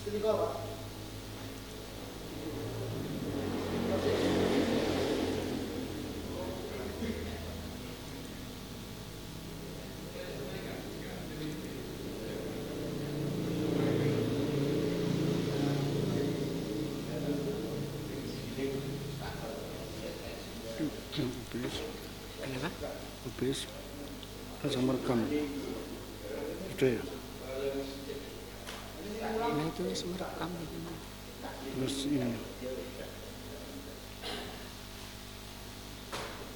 Kenapa? Habis langsung merekam. Itu ya. Nah itu merekam. Terus ini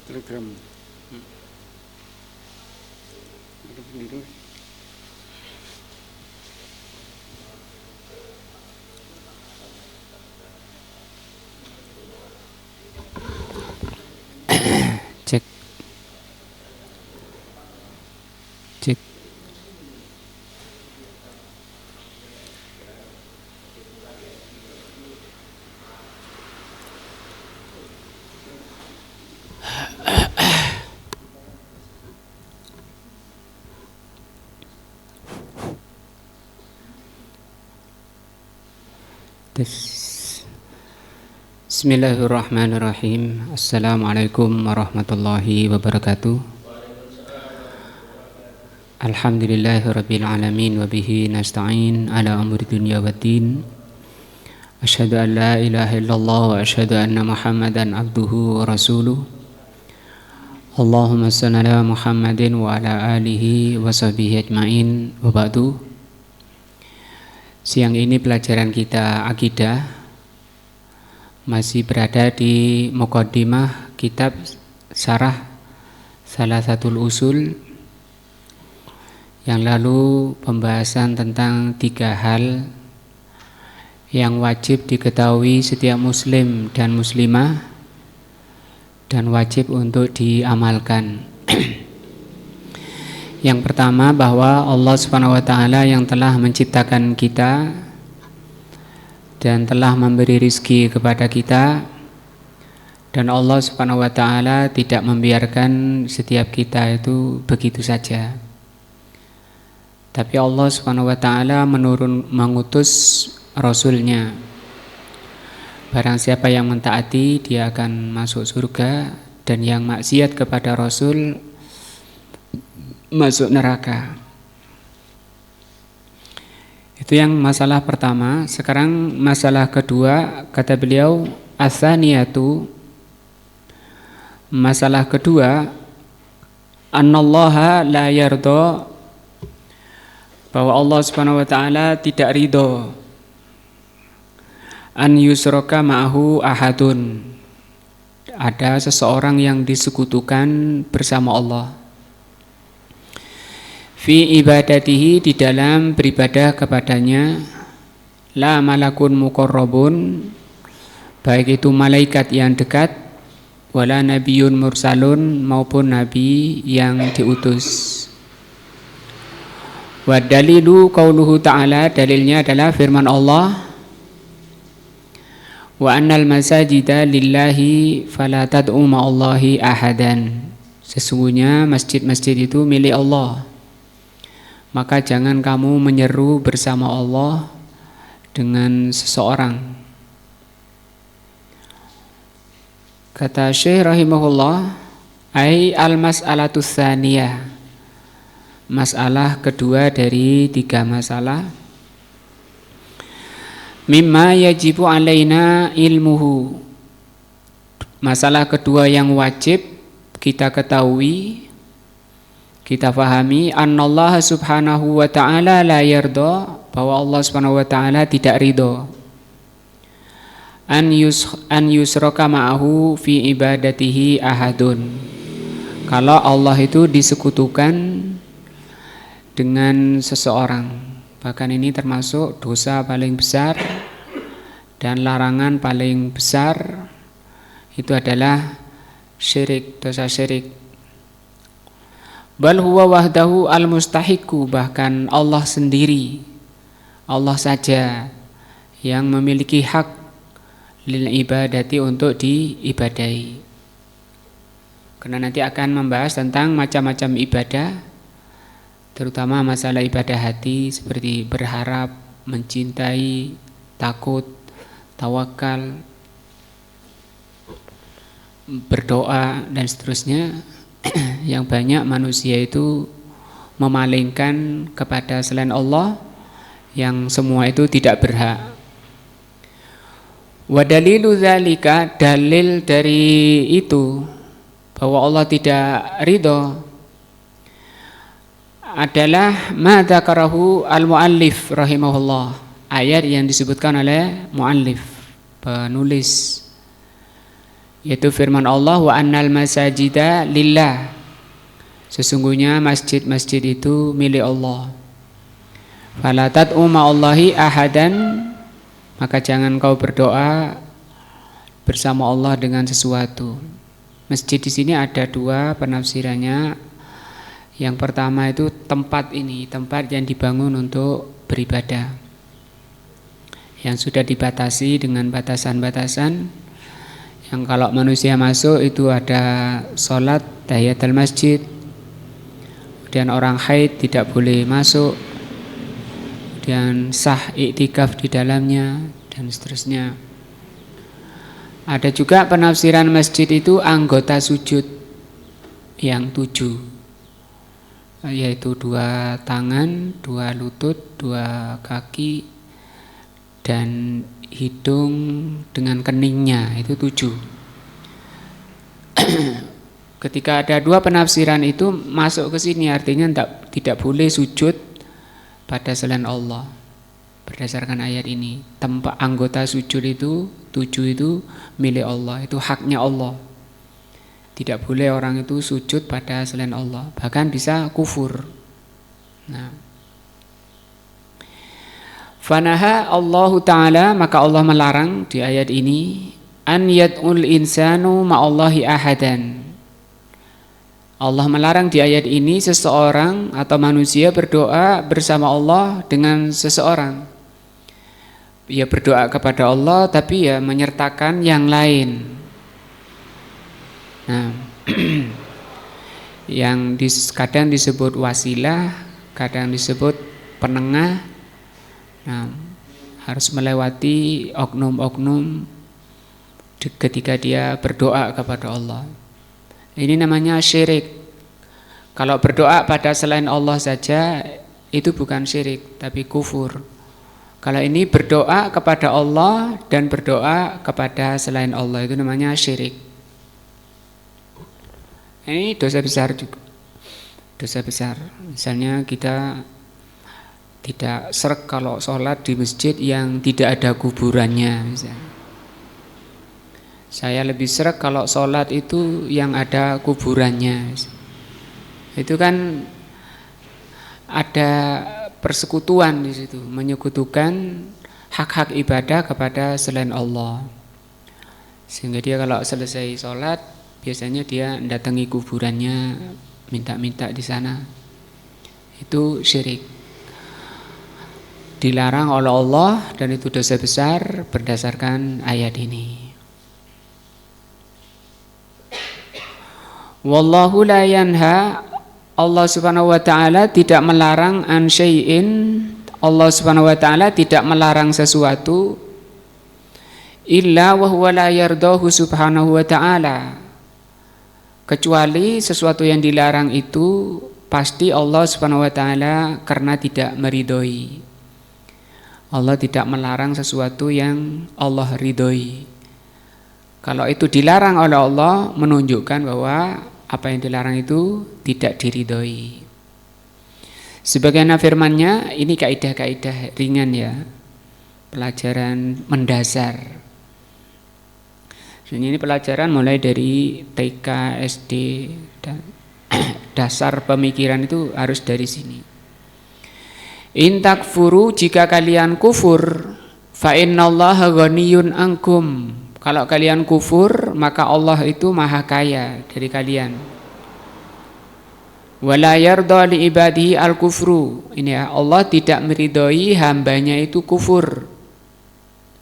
Telegram. Ada pengirim. Cek. Bismillahirrahmanirrahim. Assalamualaikum warahmatullahi wabarakatuh. Alhamdulillahirabbil alamin wa bihi nasta'in ala umuri dunya waddin. Asyhadu an la ilaha illallah wa asyhadu anna Muhammadan abduhu wa rasuluh. Allahumma shalli ala Muhammadin wa ala alihi wa sahbihi ajmain. Wa ba'du. Siang ini pelajaran kita akidah masih berada di muqaddimah kitab Syarah Salasatul Usul. Yang lalu pembahasan tentang 3 hal yang wajib diketahui setiap muslim dan muslimah dan wajib untuk diamalkan. Yang pertama, bahwa Allah Subhanahu wa taala yang telah menciptakan kita dan telah memberi rizki kepada kita, dan Allah Subhanahu wa taala tidak membiarkan setiap kita itu begitu saja. Tapi Allah Subhanahu wa taala mengutus Rasulnya. Barang siapa yang mentaati, dia akan masuk surga, dan yang maksiat kepada Rasul masuk neraka. Itu yang masalah pertama. Sekarang masalah kedua, kata beliau, as-saniyatu, masalah kedua, annallaha la yarda, bahwa Allah Subhanahu wa taala tidak ridho an yusraka ma'ahu ahadun, ada seseorang yang disekutukan bersama Allah, fi ibadatihi, di dalam beribadah kepadanya, la malakun muqarrabun, baik itu malaikat yang dekat, wala nabiyyun mursalun, maupun nabi yang diutus. Wa dalilu qauluhu ta'ala, dalilnya adalah firman Allah, Wa annal masajida lillahi fala tad'u ma'allahi ahadan. Sesungguhnya masjid-masjid itu milik Allah, maka jangan kamu menyeru bersama Allah dengan seseorang. Kata Syekh rahimahullah, ai al-mas'alatu tsaniyah, masalah kedua dari 3 masalah. Mimma yajibu alaina ilmuhu, masalah kedua yang wajib kita ketahui, kita fahami, annallaha subhanahu wa ta'ala la yarda, bahwa Allah subhanahu wa ta'ala tidak ridho, an yusraka ma'ahu fi ibadatihi ahadun, kalau Allah itu disekutukan dengan seseorang. Bahkan ini termasuk dosa paling besar dan larangan paling besar, itu adalah syirik, dosa syirik. Bal huwa wahdahu al-mustahiqu, bahkan Allah sendiri, Allah saja yang memiliki hak lil ibadati, untuk diibadahi. Karena nanti akan membahas tentang macam-macam ibadah, terutama masalah ibadah hati seperti berharap, mencintai, takut, tawakal, berdoa dan seterusnya. Yang banyak manusia itu memalingkan kepada selain Allah, yang semua itu tidak berhak. Wa dalilu dzalika, dalil dari itu bahwa Allah tidak ridho adalah ma dzakarahu al-muallif rahimahullah, ayat yang disebutkan oleh muallif, penulis, yaitu firman Allah, wa annal masajida lillah, sesungguhnya masjid-masjid itu milik Allah, fala tad'u ma'allahi ahadan, maka jangan kau berdoa bersama Allah dengan sesuatu. Masjid di sini ada 2 penafsirannya. Yang pertama itu tempat ini, tempat yang dibangun untuk beribadah, yang sudah dibatasi dengan batasan-batasan, yang kalau manusia masuk itu ada sholat tahiyatul masjid, kemudian orang haid tidak boleh masuk, kemudian sah iktikaf di dalamnya, dan seterusnya. Ada juga penafsiran masjid itu anggota sujud yang 7, yaitu 2 tangan, 2 lutut, 2 kaki, dan hidung dengan keningnya, itu 7. Ketika ada 2 penafsiran itu masuk ke sini, artinya tidak boleh sujud pada selain Allah berdasarkan ayat ini. Tempat anggota sujud itu 7 itu milik Allah, itu haknya Allah. Tidak boleh orang itu sujud pada selain Allah, bahkan bisa kufur. Nah, fanaha Allah Ta'ala, maka Allah melarang di ayat ini, an yad'ul insanu ma'allahi ahadan. Allah melarang di ayat ini seseorang atau manusia berdoa bersama Allah dengan seseorang. Ya berdoa kepada Allah, tapi ya menyertakan yang lain. Nah, yang kadang disebut wasilah, kadang disebut penengah. Nah, harus melewati oknum-oknum ketika dia berdoa kepada Allah. Ini namanya syirik. Kalau berdoa pada selain Allah saja itu bukan syirik, tapi kufur. Kalau ini berdoa kepada Allah dan berdoa kepada selain Allah, itu namanya syirik. Ini dosa besar juga, dosa besar. Misalnya kita tidak sreg kalau sholat di masjid yang tidak ada kuburannya, misalnya. Saya lebih sreg kalau sholat itu yang ada kuburannya, misalnya. Itu kan ada persekutuan di situ, menyekutukan hak-hak ibadah kepada selain Allah. Sehingga dia kalau selesai sholat, biasanya dia mendatangi kuburannya, minta-minta di sana. Itu syirik. dilarang oleh Allah dan itu dosa besar berdasarkan ayat ini. Wallahu la yanha, Allah Subhanahu wa taala tidak melarang an syai'in, Allah Subhanahu wa taala tidak melarang sesuatu illa wa huwa la yardahu subhanahu wa taala, kecuali sesuatu yang dilarang itu pasti Allah Subhanahu wa taala karena tidak meridhoi. Allah tidak melarang sesuatu yang Allah ridhoi. Kalau itu dilarang oleh Allah, menunjukkan bahwa apa yang dilarang itu tidak diridhoi. Sebagaimana firman-Nya, ini kaidah-kaidah ringan ya, pelajaran mendasar. Ini pelajaran mulai dari TK, SD, dan dasar pemikiran itu harus dari sini. In takfuru, jika kalian kufur, fa innallaha ghaniyun ankum. Kalau kalian kufur, maka Allah itu maha kaya dari kalian. Wala yarda li ibadihi al-kufru. Ini ya, Allah tidak meridhoi hambanya itu kufur.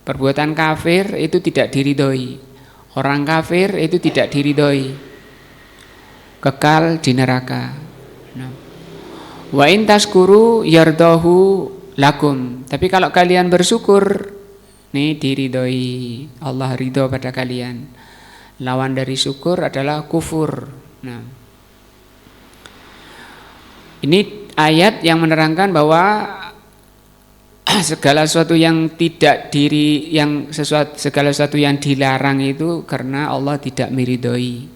Perbuatan kafir itu tidak diridhoi. Orang kafir itu tidak diridhoi. Kekal di neraka. Wa in taskuru yardahu lakum. Tapi kalau kalian bersyukur, ini diridhoi, Allah ridho pada kalian. Lawan dari syukur adalah kufur. Nah, ini ayat yang menerangkan bahwa segala sesuatu yang tidak segala sesuatu yang dilarang itu karena Allah tidak meridhoi.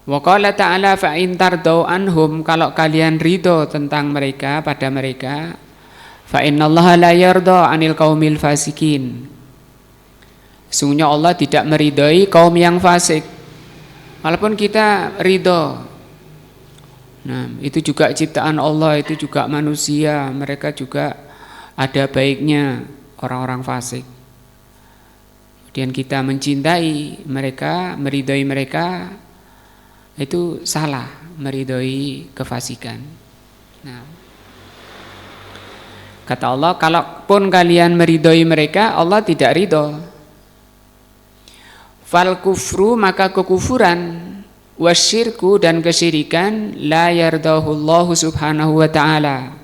Wa qala ta'ala fa in tardau anhum, kalau kalian ridho tentang mereka pada mereka, fa innallaha la yarda 'anil qaumil fasikin. Sungguhnya Allah tidak meridhoi kaum yang fasik. Walaupun kita ridho, nah itu juga ciptaan Allah, itu juga manusia, mereka juga ada baiknya orang-orang fasik. Kemudian kita mencintai mereka, meridhoi mereka, itu salah, meridhoi kefasikan. Nah, kata Allah, kalaupun kalian meridhoi mereka, Allah tidak ridho. Fal kufru, maka kekufuran, wasyirku dan kesyirikan, la yardahullahu subhanahu wa ta'ala.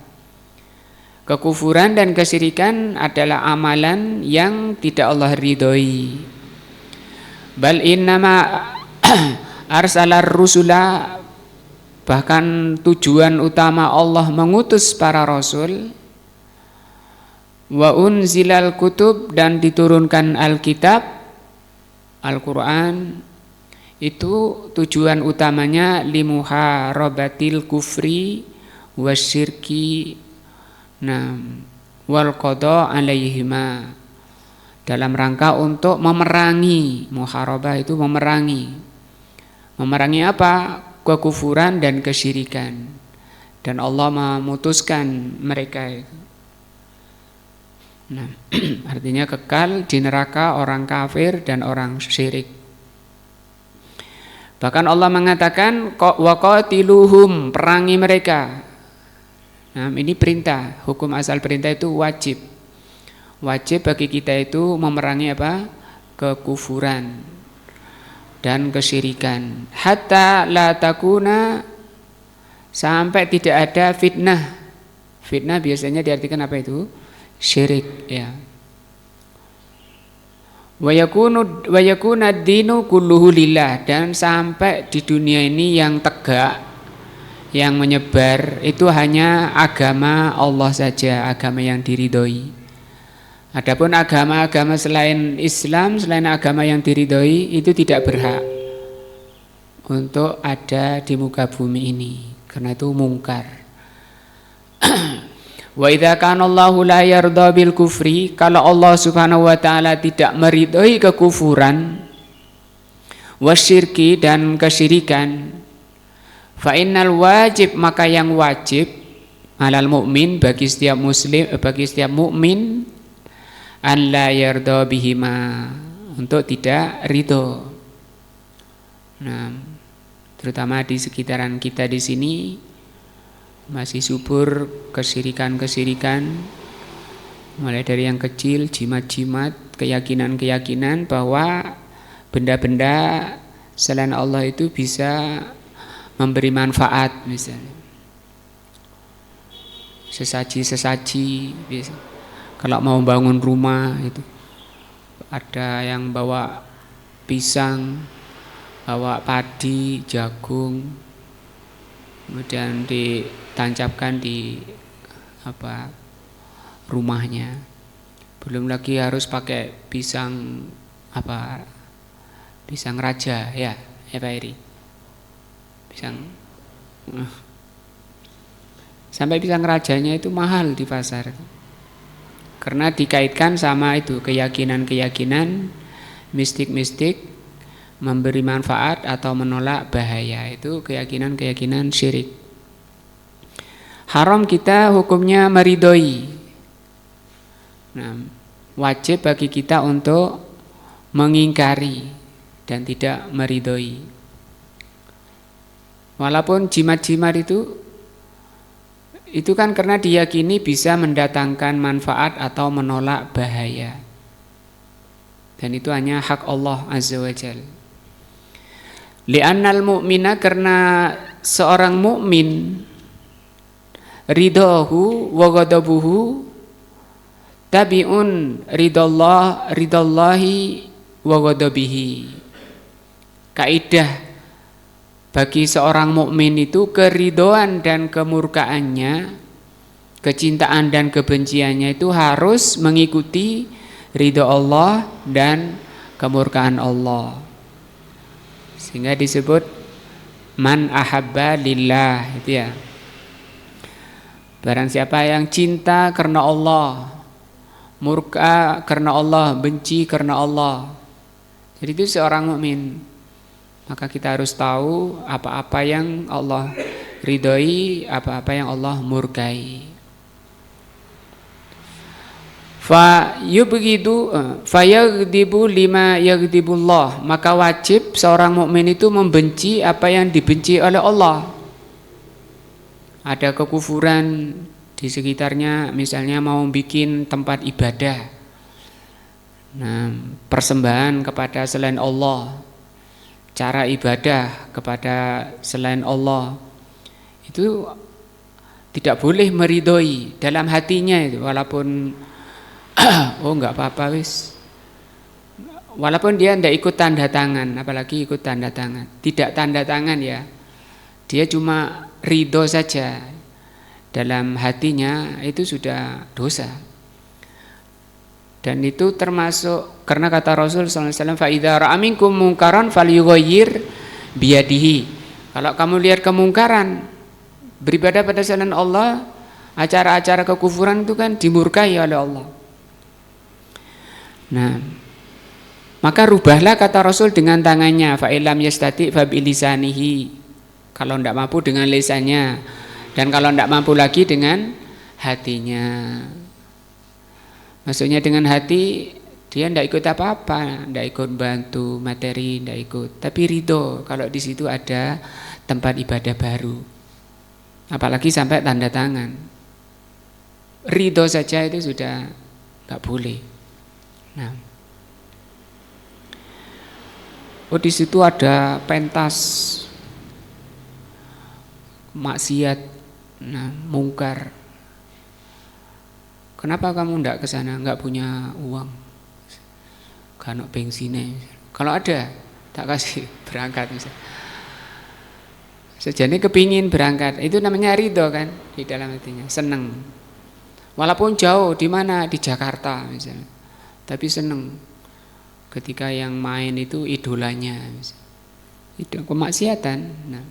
Kekufuran dan kesyirikan adalah amalan yang tidak Allah ridhoi. Bal innama arsalar rusula, bahkan tujuan utama Allah mengutus para rasul, wa unzilal kutub, dan diturunkan Alkitab, Al-Quran, itu tujuan utamanya limuharabatil kufri wasyirki wal qada alaihima, dalam rangka untuk memerangi. Muharabah itu memerangi. Memerangi apa? Kekufuran dan kesyirikan. Dan Allah memutuskan mereka itu. Nah, artinya kekal di neraka orang kafir dan orang syirik. Bahkan Allah mengatakan waqatiluhum, perangi mereka. Nah, ini perintah, hukum asal perintah itu wajib. Wajib bagi kita itu memerangi apa? Kekufuran dan kesyirikan. Hatta la takuna, sampai tidak ada fitnah. Fitnah biasanya diartikan apa itu? Syirik, ya. Wa yakuna ad-dinu kulluhu lillah, dan sampai di dunia ini yang tegak, yang menyebar itu hanya agama Allah saja, agama yang diridhoi. Adapun agama-agama selain Islam, selain agama yang diridhoi, itu tidak berhak untuk ada di muka bumi ini, karena itu mungkar. Wa idza kana Allahu la yarda bil kufri, kalau Allah Subhanahu wa taala tidak meridhoi kekufuran, wasyirki dan kesyirikan, fa innal wajib, maka yang wajib alal mukmin, bagi setiap muslim, bagi setiap mukmin, an la yarda bihima, untuk tidak ridho. Nah, terutama di sekitaran kita di sini masih subur kesyirikan-kesyirikan, Mulai dari yang kecil, jimat-jimat, keyakinan-keyakinan bahwa benda-benda selain Allah itu bisa memberi manfaat, misalnya sesaji-sesaji. Kalau mau bangun rumah itu ada yang bawa pisang, bawa padi, jagung, kemudian ditancapkan di rumahnya. Belum lagi harus pakai pisang pisang raja ya Pak Eri. Sampai pisang rajanya itu mahal di pasar. Karena dikaitkan sama itu keyakinan-keyakinan mistik-mistik memberi manfaat atau menolak bahaya. Itu keyakinan-keyakinan syirik. Haram kita hukumnya meridhoi. Nah, wajib bagi kita untuk mengingkari dan tidak meridhoi. Walaupun jimat-jimat itu kan karena diyakini bisa mendatangkan manfaat atau menolak bahaya. Dan itu hanya hak Allah Azza wa Jalla. Li'annal mu'mina, karena seorang mukmin ridhahu wa ghadabuhu tabi'un ridallahi wa ghadabihi. Kaidah bagi seorang mukmin itu keridhaan dan kemurkaannya, kecintaan dan kebenciannya itu harus mengikuti ridha Allah dan kemurkaan Allah. Sehingga disebut man ahabba lillah, itu ya. Barang siapa yang cinta karena Allah, murka karena Allah, benci karena Allah. Jadi itu seorang mukmin. Maka kita harus tahu apa-apa yang Allah ridhoi, apa-apa yang Allah murkai. Fa yaghdibu lima yaghdibullah, maka wajib seorang mukmin itu membenci apa yang dibenci oleh Allah. Ada kekufuran di sekitarnya, misalnya mau bikin tempat ibadah, nah, persembahan kepada selain Allah, cara ibadah kepada selain Allah, itu tidak boleh meridhoi dalam hatinya itu, walaupun oh enggak apa-apa wis, walaupun dia tidak ikut tanda tangan, apalagi ikut tanda tangan, tidak tanda tangan ya, dia cuma ridho saja, dalam hatinya itu sudah dosa. Dan itu termasuk, karena kata Rasul SAW, fa idza ra'a minkum munkaran falyughayyir biyadihi. Kalau kamu lihat kemungkaran, beribadah pada selain Allah, acara-acara kekufuran itu kan dimurkai oleh Allah. Nah, maka rubahlah, kata Rasul, dengan tangannya. Fa illam yastati fa bilisanihi. Kalau tidak mampu dengan lisannya, dan kalau tidak mampu lagi dengan hatinya. Maksudnya dengan hati dia tidak ikut apa-apa, tidak ikut bantu materi, tidak ikut, tapi ridho kalau di situ ada tempat ibadah baru, apalagi sampai tanda tangan. Ridho saja itu sudah nggak boleh. Nah, oh di situ ada pentas, maksiat, nah, mungkar. Kenapa kamu enggak ke sana? Enggak punya uang, kan bensinnya. Kalau ada, tak kasih berangkat misalnya. Sejane kepingin berangkat, itu namanya ridho kan, di dalam hatinya, seneng. Walaupun jauh, di mana, di Jakarta misalnya, tapi seneng. Ketika yang main itu idolanya, misalnya. Itu kemaksiatan. Nah,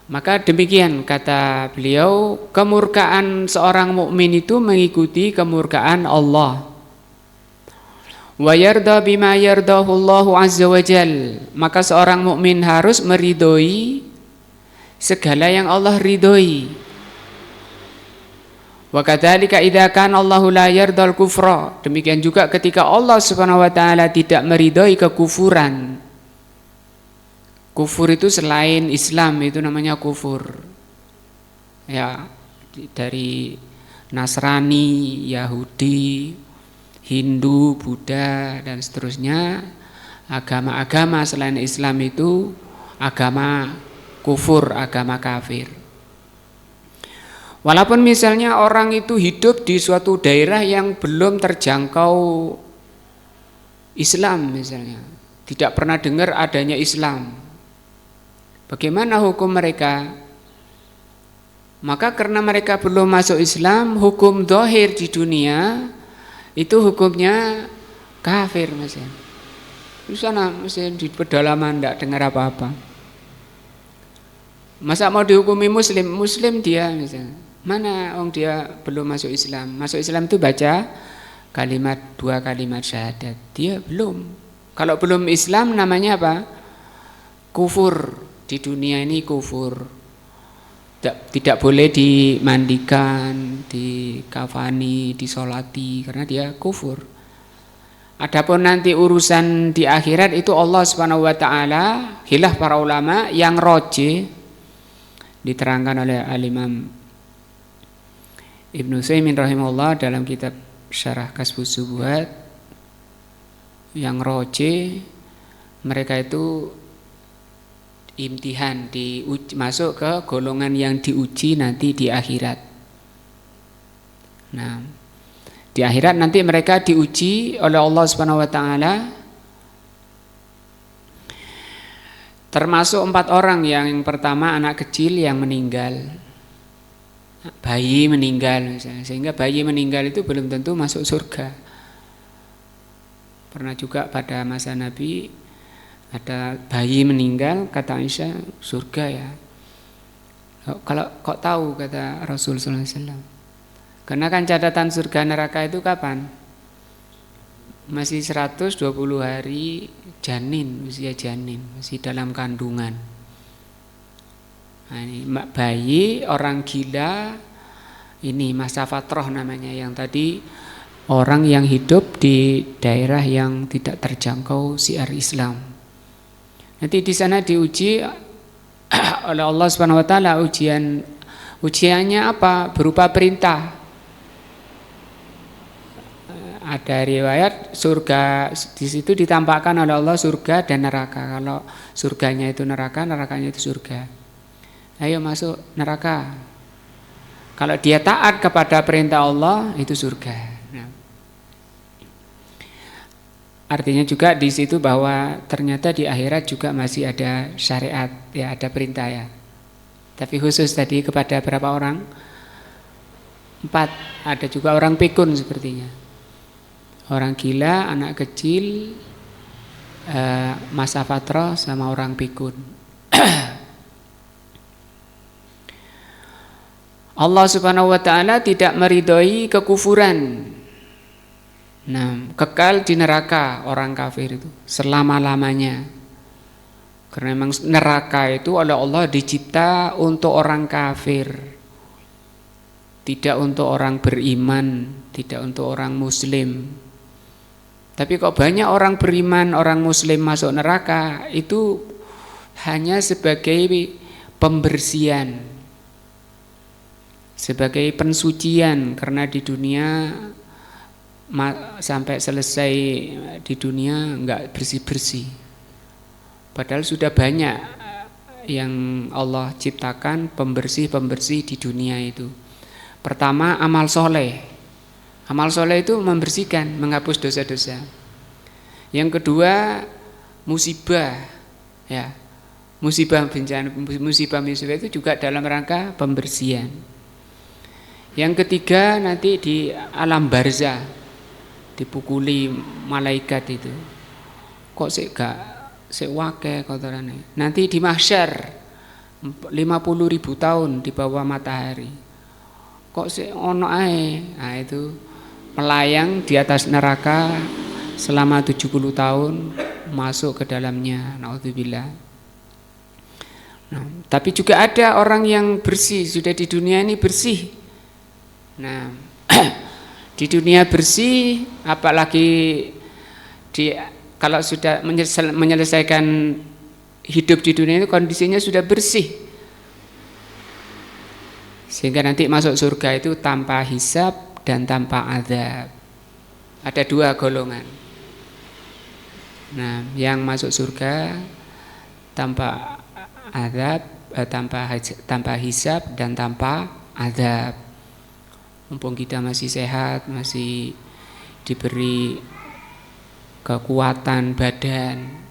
maka demikian kata beliau, kemurkaan seorang mukmin itu mengikuti kemurkaan Allah. Wa yarda bima yardahu Allahu azza wa jal, maka seorang mukmin harus meridhoi segala yang Allah ridhoi. Wa kadzalika idza kana Allahu la yardal kufra, demikian juga ketika Allah Subhanahu wa taala tidak meridhoi kekufuran. Kufur itu selain Islam itu namanya kufur. Ya, dari Nasrani, Yahudi, Hindu, Buddha, dan seterusnya. Agama-agama selain Islam itu agama kufur, agama kafir. Walaupun misalnya orang itu hidup di suatu daerah yang belum terjangkau Islam misalnya, tidak pernah dengar adanya Islam, bagaimana hukum mereka? Maka karena mereka belum masuk Islam, hukum zahir di dunia itu hukumnya kafir misalnya. Di sana mesin di pedalaman tidak dengar apa-apa. Masa mau dihukumi Muslim dia misalnya. Mana orang dia belum masuk Islam. Masuk Islam itu baca dua kalimat syahadat. Dia belum. Kalau belum Islam namanya apa? Kufur. Di dunia ini kufur. Tidak boleh dimandikan, dikafani, disolati karena dia kufur. Adapun nanti urusan di akhirat itu Allah Subhanahu wa taala, khilaf para ulama yang roji diterangkan oleh Al-Imam Ibnu Utsaimin rahimahullah dalam kitab Syarah Kasbus Subuhat. Yang roji mereka itu imtihan masuk ke golongan yang diuji nanti di akhirat. Nah, di akhirat nanti mereka diuji oleh Allah Subhanahu wa taala. Termasuk 4 orang, yang pertama anak kecil yang meninggal. Bayi meninggal misalnya. Sehingga bayi meninggal itu belum tentu masuk surga. Pernah juga pada masa Nabi ada bayi meninggal, kata Aisyah, surga ya. Kalau kok tahu, kata Rasul sallallahu alaihi wasallam. Karena kan catatan surga neraka itu kapan? Masih 120 hari janin, usia janin, masih dalam kandungan. Nah, ini bayi, orang gila, ini masa fatrah namanya, yang tadi orang yang hidup di daerah yang tidak terjangkau syiar Islam. Nanti di sana diuji oleh Allah Subhanahu wa taala. Ujiannya apa? Berupa perintah. Ada riwayat surga, di situ ditampakkan oleh Allah surga dan neraka. Kalau surganya itu neraka, nerakanya itu surga. Ayo masuk neraka. Kalau dia taat kepada perintah Allah, itu surga. Nah, artinya juga di situ bahwa ternyata di akhirat juga masih ada syariat, ya ada perintah ya. Tapi khusus tadi kepada berapa orang? 4. Ada juga orang pikun sepertinya. Orang gila, anak kecil, masa fatrah, sama orang pikun. Allah Subhanahu wa taala tidak meridhoi kekufuran. Nah, kekal di neraka orang kafir itu selama-lamanya. Karena memang neraka itu oleh Allah dicipta untuk orang kafir. Tidak untuk orang beriman, tidak untuk orang muslim. Tapi kok banyak orang beriman, orang muslim masuk neraka, itu hanya sebagai pembersihan, sebagai pensucian, karena di dunia sampai selesai di dunia enggak bersih-bersih. Padahal sudah banyak yang Allah ciptakan pembersih-pembersih di dunia itu. Pertama, amal soleh. Amal soleh itu membersihkan, menghapus dosa-dosa. Yang kedua, musibah, ya, musibah bencana, musibah itu juga dalam rangka pembersihan. Yang ketiga, nanti di alam barzah, dipukuli malaikat itu. Kok sik wake kotorane. Nanti di mahsyar 50.000 tahun di bawah matahari. Kok sik ono ae. Nah, itu melayang di atas neraka selama 70 tahun, masuk ke dalamnya, naudzubillah. Nah, tapi juga ada orang yang bersih, sudah di dunia ini bersih. Nah, di dunia bersih, apalagi kalau sudah menyelesaikan hidup di dunia itu kondisinya sudah bersih. Sehingga nanti masuk surga itu tanpa hisab dan tanpa azab. Ada 2 golongan. Nah, yang masuk surga tanpa azab, tanpa hisab dan tanpa azab. Mumpung kita masih sehat, masih diberi kekuatan badan.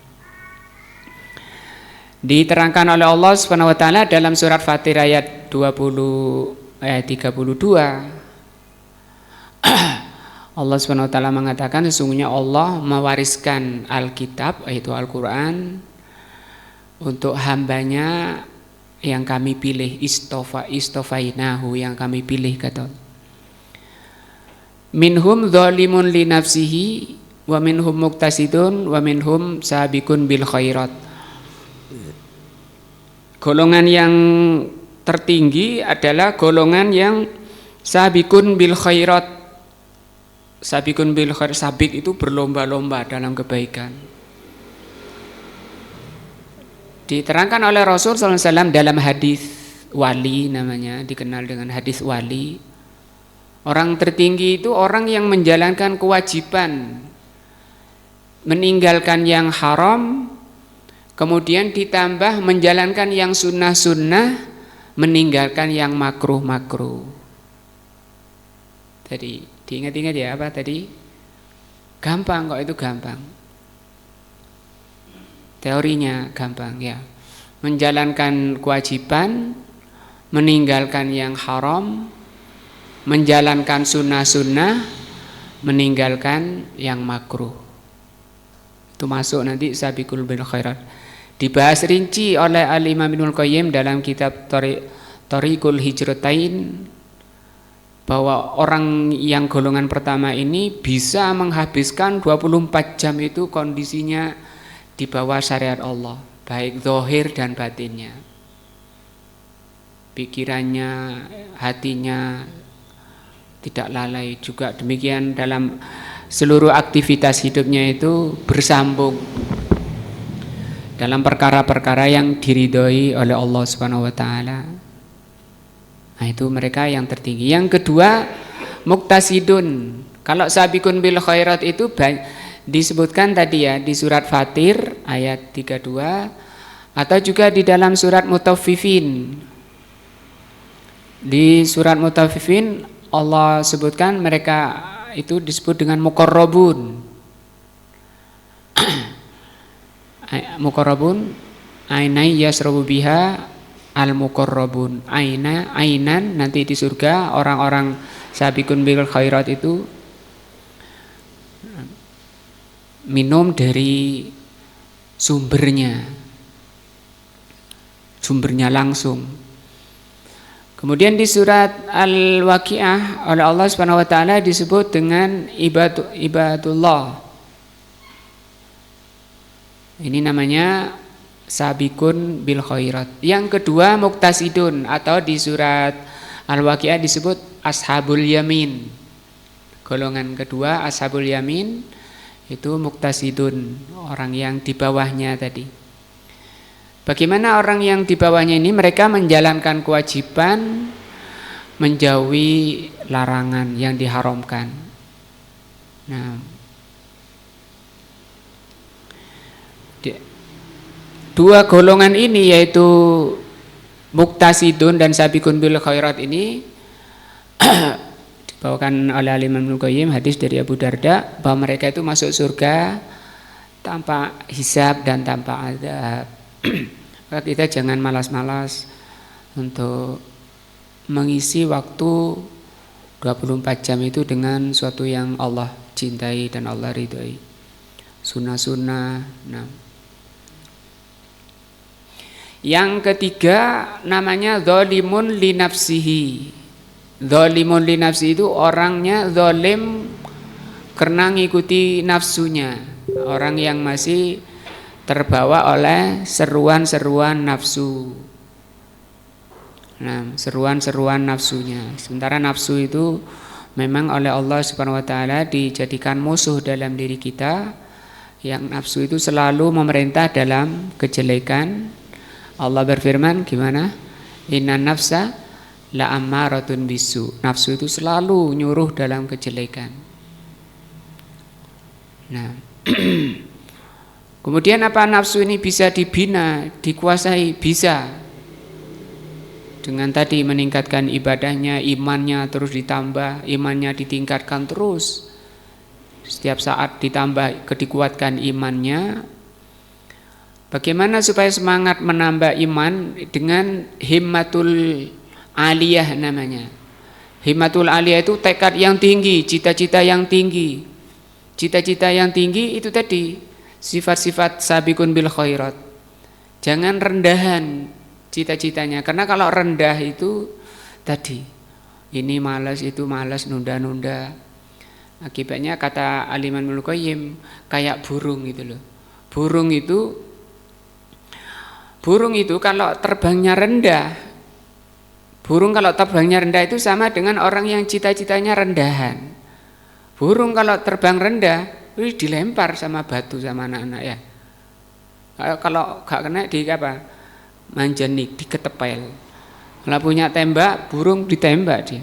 Diterangkan oleh Allah Subhanahu wa taala dalam surat Fatir ayat 20 ayat 32. Allah Subhanahu wa taala mengatakan sesungguhnya Allah mewariskan Alkitab yaitu Al-Qur'an untuk hambanya yang kami pilih, istofainahu, yang kami pilih, kata. Minhum dzalimun li nafsihi wa minhum muqtasidun wa minhum sabiqun bil khairat. Golongan yang tertinggi adalah golongan yang sabiqun bil khairat. Sabiqun bil khairat, sabik itu berlomba-lomba dalam kebaikan. Diterangkan oleh Rasul SAW dalam hadis wali, namanya dikenal dengan hadis wali. Orang tertinggi itu orang yang menjalankan kewajiban, meninggalkan yang haram, kemudian ditambah menjalankan yang sunnah-sunnah, meninggalkan yang makruh-makruh. Tadi diingat-ingat ya, apa tadi? Gampang kok, itu gampang. Teorinya gampang ya. Menjalankan kewajiban, meninggalkan yang haram, menjalankan sunnah-sunnah, meninggalkan yang makruh. Itu masuk nanti sabiqul bil khairat. Dibahas rinci oleh Al-Imam Ibnul Qayyim dalam kitab Thariqul Hijratain, bahwa orang yang golongan pertama ini bisa menghabiskan 24 jam itu kondisinya di bawah syariat Allah, baik zahir dan batinnya. Pikirannya, hatinya tidak lalai, juga demikian dalam seluruh aktivitas hidupnya itu bersambung dalam perkara-perkara yang diridhoi oleh Allah Subhanahu wa taala. Nah, itu mereka yang tertinggi. Yang kedua, muqtasidun. Kalau sabiqun bil khairat itu disebutkan tadi ya di surat Fatir ayat 32, atau juga di dalam surat Mutaffifin. Di surat Mutaffifin Allah sebutkan mereka itu disebut dengan muqarrabun. Muqarrabun ainai yasrabu biha al muqarrabun. Ainan nanti di surga orang-orang sabiqun bil khairat itu minum dari sumbernya langsung. Kemudian di surat Al-Waqiah oleh Allah Subhanahu wa taala disebut dengan ibadullah. Ini namanya sabiqun bil khairat. Yang kedua muqtasidun, atau di surat Al-Waqiah disebut ashabul yamin. Golongan kedua ashabul yamin itu muqtasidun, orang yang di bawahnya tadi. Bagaimana orang yang di bawahnya ini? Mereka menjalankan kewajiban, menjauhi larangan yang diharamkan. Nah, dua golongan ini yaitu muqtasidun dan sabiqun bil khairat ini dibawakan oleh Imam Ibnul Qayyim hadis dari Abu Darda bahwa mereka itu masuk surga tanpa hisab dan tanpa azab. Maka kita jangan malas-malas untuk mengisi waktu 24 jam itu dengan suatu yang Allah cintai dan Allah ridhoi. Sunnah-sunnah. Nah. Yang ketiga namanya zalimun li nafsihi. Zalimun li nafsihi itu orangnya zalim karena ngikuti nafsunya. Orang yang masih terbawa oleh seruan-seruan nafsu. Nah, seruan-seruan nafsunya. Sementara nafsu itu memang oleh Allah Subhanahu wa taala dijadikan musuh dalam diri kita. Yang nafsu itu selalu memerintah dalam kejelekan. Allah berfirman gimana? Inna nafsa la ammaratun bisu. Nafsu itu selalu nyuruh dalam kejelekan. Nah, kemudian apa nafsu ini bisa dibina, dikuasai? Bisa. Dengan tadi meningkatkan ibadahnya, imannya terus ditambah, imannya ditingkatkan terus. Setiap saat ditambah, dikuatkan imannya. Bagaimana supaya semangat menambah iman? Dengan himmatul aliyah namanya. Himmatul aliyah itu tekad yang tinggi, cita-cita yang tinggi. Cita-cita yang tinggi itu tadi sifat-sifat sabiqun bil khairat. Jangan rendahan cita-citanya, karena kalau rendah itu tadi ini malas, itu malas, nunda-nunda. Akibatnya kata Al-Imam Ibnu Qayyim kayak burung gitu loh. Burung itu kalau terbangnya rendah, burung kalau terbangnya rendah itu sama dengan orang yang cita-citanya rendahan. Burung kalau terbang rendah, dilempar sama batu sama anak-anak ya. Kalau gak kena di apa? Manjanik, diketepel. Kalau punya tembak, burung ditembak dia.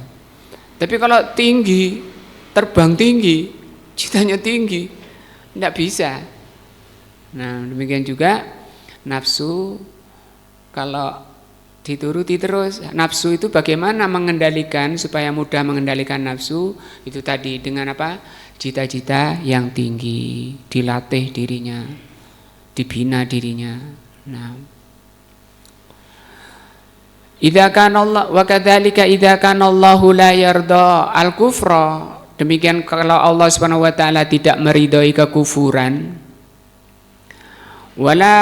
Tapi kalau tinggi, terbang tinggi, citanya tinggi, tidak bisa. Nah, demikian juga nafsu kalau dituruti terus. Nafsu itu bagaimana mengendalikan supaya mudah mengendalikan nafsu? Itu tadi dengan apa? Cita-cita yang tinggi, dilatih dirinya, dibina dirinya. Nah, idza kana Allah wa kadzalika idza kana Allahu la yarda al-kufra. Demikian kalau Allah Subhanahu wa taala tidak meridhoi kekufuran, wala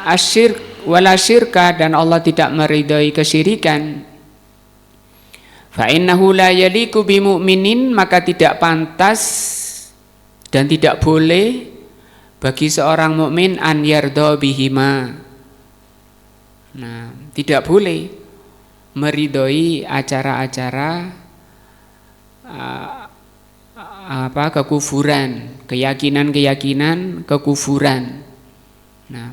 asyirk wala syirka, dan Allah tidak meridhoi kesyirikan, fa innahu la yaliqu bi mu'minin, maka tidak pantas dan tidak boleh bagi seorang mukmin an yarda bihima. Nah, tidak boleh meridhoi acara-acara kekufuran, keyakinan kekufuran. Nah,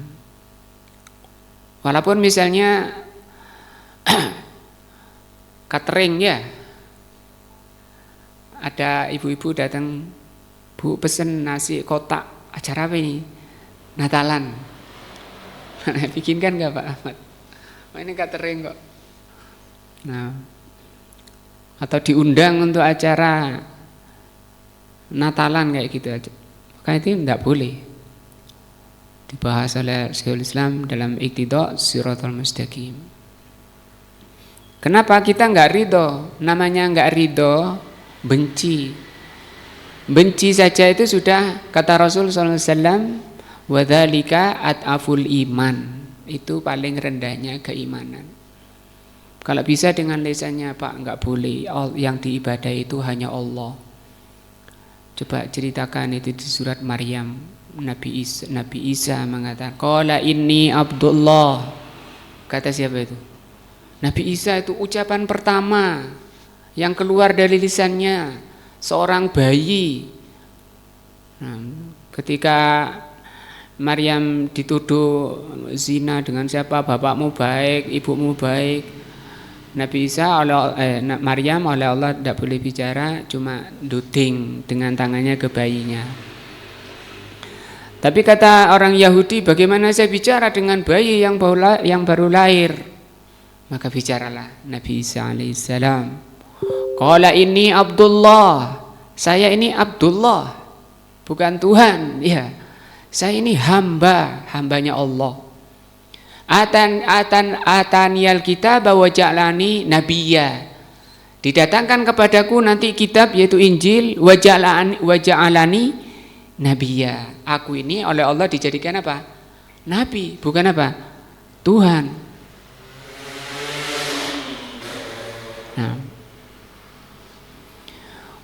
walaupun misalnya catering ya, ada ibu-ibu datang, Bu pesen nasi kotak, acara apa ini? Natalan. Bikinkan nggak Pak Ahmad? Ini catering kok. Nah, atau diundang untuk acara Natalan kayak gitu aja, maka itu tidak boleh. Dibahas oleh Syekhul Islam dalam Iqtida' Shiratal Mustaqim. Kenapa kita nggak ridho? Namanya nggak ridho, benci. Benci saja itu sudah, kata Rasul SAW, wadzalika at'aful iman. Itu paling rendahnya keimanan. Kalau bisa dengan lisannya, Pak, nggak boleh. Yang diibadahi itu hanya Allah. Coba ceritakan itu di surat Maryam. Nabi Isa mengatakan, qala inni Abdullah. Kata siapa itu? Nabi Isa itu ucapan pertama yang keluar dari lisannya seorang bayi. Nah, ketika Maryam dituduh zina dengan siapa, bapakmu baik, ibumu baik, Nabi Isa Maryam oleh Allah tidak boleh bicara, cuma duding dengan tangannya ke bayinya. Tapi kata orang Yahudi, bagaimana saya bicara dengan bayi yang baru lahir? Maka bicaralah Nabi Isa alaihissalam. Qala ini Abdullah, saya ini Abdullah, bukan Tuhan, ya. Saya ini hambanya Allah. Ataniyal kitab wa ja'lani nabiyya. Didatangkan kepadaku nanti kitab yaitu Injil, wa ja'alani nabiyya. Aku ini oleh Allah dijadikan apa? Nabi, bukan apa? Tuhan. Nah,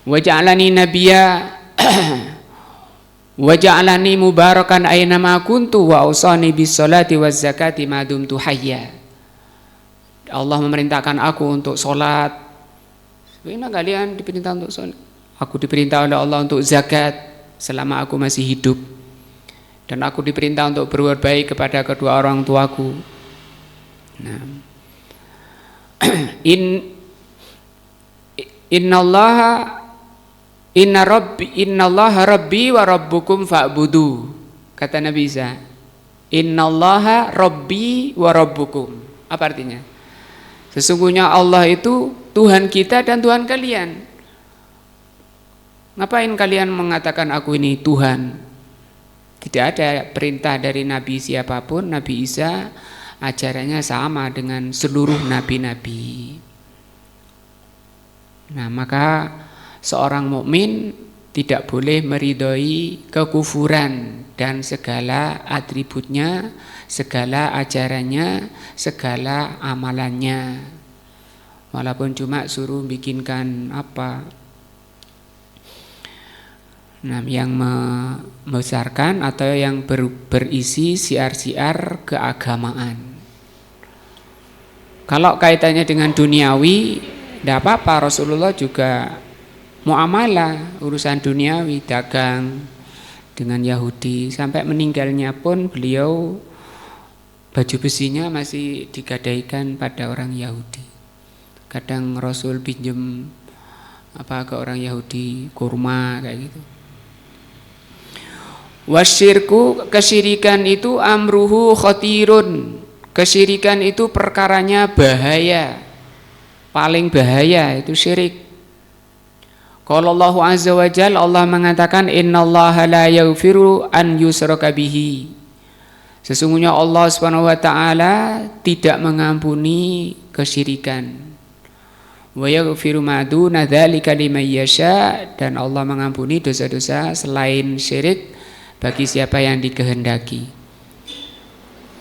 wa ja'alani nabiyya wa ja'alani mubarakan aina ma kuntu wa ausani bis salati waz zakati ma dumtu hayya. Allah memerintahkan aku untuk salat. Sebenarnya kalian diperintah untuk salat. Aku diperintah oleh Allah untuk zakat selama aku masih hidup. Dan aku diperintah untuk berbuat baik kepada kedua orang tuaku. Nah, innallaha rabbi wa rabbukum fa'budu. Kata Nabi Isa, innallaha rabbi wa rabbukum. Apa artinya? Sesungguhnya Allah itu Tuhan kita dan Tuhan kalian. Ngapain kalian mengatakan aku ini Tuhan? Tidak ada perintah dari Nabi siapapun. Nabi Isa ajarannya sama dengan seluruh nabi-nabi. Nah, maka seorang mukmin tidak boleh meridhoi kekufuran dan segala atributnya, segala ajarannya, segala amalannya. Walaupun cuma suruh bikinkan yang membesarkan atau yang berisi siar-siar keagamaan. Kalau kaitannya dengan duniawi, tidak apa-apa. Rasulullah juga muamalah, urusan duniawi, dagang dengan Yahudi. Sampai meninggalnya pun beliau baju besinya masih digadaikan pada orang Yahudi. Kadang Rasul pinjem ke orang Yahudi kurma kayak gitu. Wasyirku, kesyirikan itu amruhu khatirun. Kesyirikan itu perkaranya bahaya. Paling bahaya itu syirik. Qala Allahu azza wa jalla, Allah mengatakan innallaha la yaghfiru an yushraka bihi. Sesungguhnya Allah Subhanahu wa taala tidak mengampuni kesyirikan. Wa yaghfiru ma duna dzalika liman yasha, dan Allah mengampuni dosa-dosa selain syirik bagi siapa yang dikehendaki.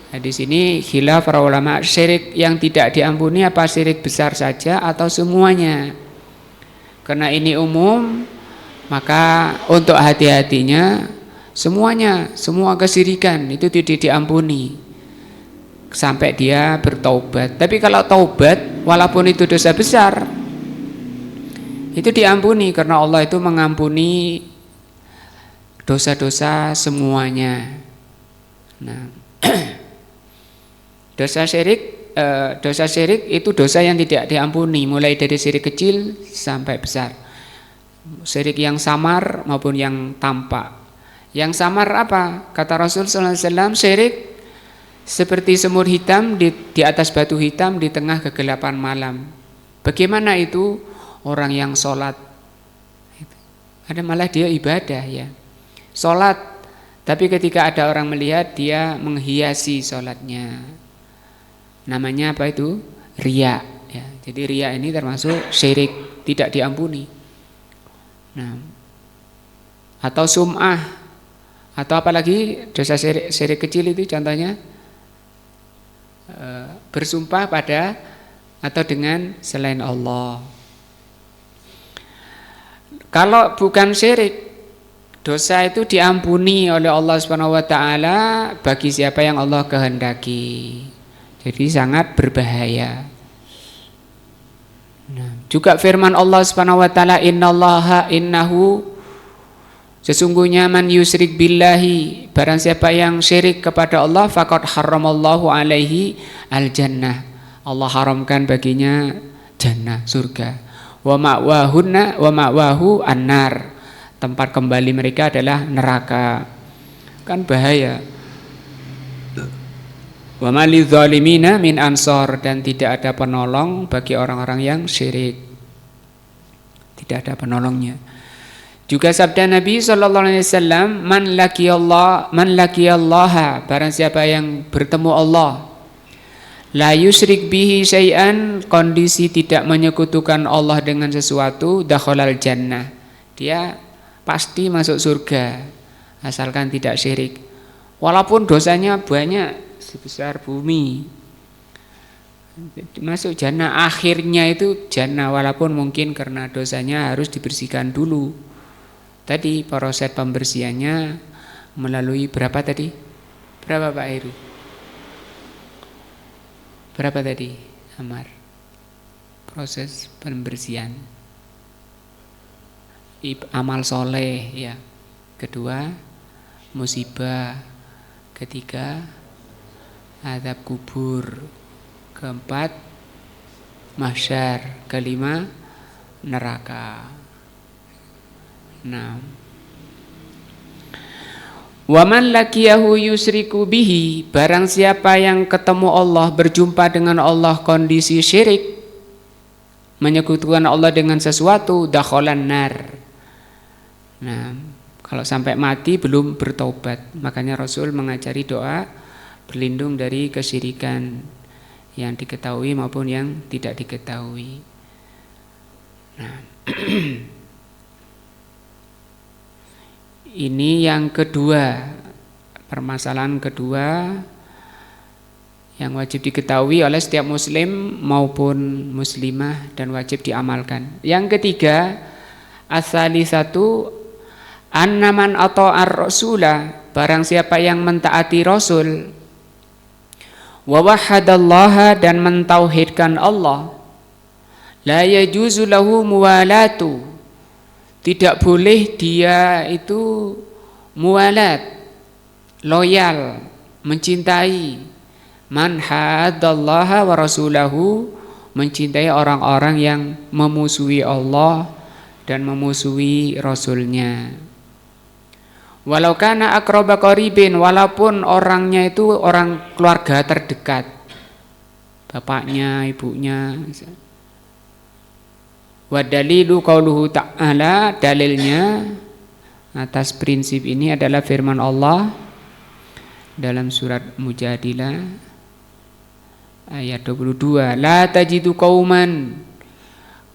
Nah, di sini khilaf para ulama, syirik yang tidak diampuni apa syirik besar saja atau semuanya? Karena ini umum, maka untuk hati-hatinya semuanya, semua kesyirikan itu tidak diampuni sampai dia bertaubat. Tapi kalau taubat walaupun itu dosa besar itu diampuni, karena Allah itu mengampuni dosa-dosa semuanya. Nah, dosa syirik itu dosa yang tidak diampuni, mulai dari syirik kecil sampai besar. Syirik yang samar maupun yang tampak. Yang samar apa? Kata Rasul sallallahu alaihi wasallam, syirik seperti semut hitam di atas batu hitam di tengah kegelapan malam. Bagaimana itu orang yang sholat? Ada malah dia ibadah ya. Sholat, tapi ketika ada orang melihat dia menghiasi sholatnya. Namanya apa itu? Riya ya. Jadi riya ini termasuk syirik, tidak diampuni. Nah, atau sum'ah, atau apalagi dosa syirik kecil itu contohnya bersumpah pada atau dengan selain Allah. Kalau bukan syirik, dosa itu diampuni oleh Allah Subhanahu wa taala bagi siapa yang Allah kehendaki. Jadi sangat berbahaya. Nah, juga firman Allah Subhanahu wa taala, innahu sesungguhnya man yusyrik billahi, barang siapa yang syirik kepada Allah, faqad haramallahu alaihi al-jannah. Allah haramkan baginya jannah, surga. Wa ma'wahu an-nar. Tempat kembali mereka adalah neraka. Kan bahaya. Wa ma lidzalimina min ansor, dan tidak ada penolong bagi orang-orang yang syirik. Tidak ada penolongnya. Juga sabda Nabi sallallahu alaihi wasallam, man laqiyallaha, barang siapa yang bertemu Allah, la yusyrik bihi syai'an, kondisi tidak menyekutukan Allah dengan sesuatu, dakhalal jannah, dia pasti masuk surga asalkan tidak syirik. Walaupun dosanya banyak sebesar bumi, masuk jannah. Akhirnya itu jannah, walaupun mungkin karena dosanya harus dibersihkan dulu. Tadi proses pembersihannya melalui berapa tadi? Berapa Pak Heru? Berapa tadi Amar? Proses pembersihan amal soleh ya. Kedua musibah. Ketiga azab kubur. Keempat mahsyar. Kelima neraka. Nah, wa man laqiyahu yusriku bihi, barang siapa yang ketemu Allah, berjumpa dengan Allah kondisi syirik, menyekutukan Allah dengan sesuatu, dakhalan nar. Nah, kalau sampai mati belum bertobat, makanya Rasul mengajari doa berlindung dari kesyirikan yang diketahui maupun yang tidak diketahui. Nah, ini yang kedua, permasalahan kedua yang wajib diketahui oleh setiap muslim maupun muslimah dan wajib diamalkan. Yang ketiga, as-salisatu annaman ata'ar rasulah, barang siapa yang mentaati Rasul, wa wahhadallaha, dan mentauhidkan Allah, la yajuzu lahu muwalatu, tidak boleh dia itu muwalat, loyal, mencintai, man haddallaha wa rasulahu, mencintai orang-orang yang memusuhi Allah dan memusuhi Rasulnya. Walau kana aqraba qaribin, walaupun orangnya itu orang keluarga terdekat, bapaknya, ibunya. Wa dalilu qauluhu ta'ala, dalilnya atas prinsip ini adalah firman Allah dalam surat Mujadilah ayat 22, la tajidu qauman,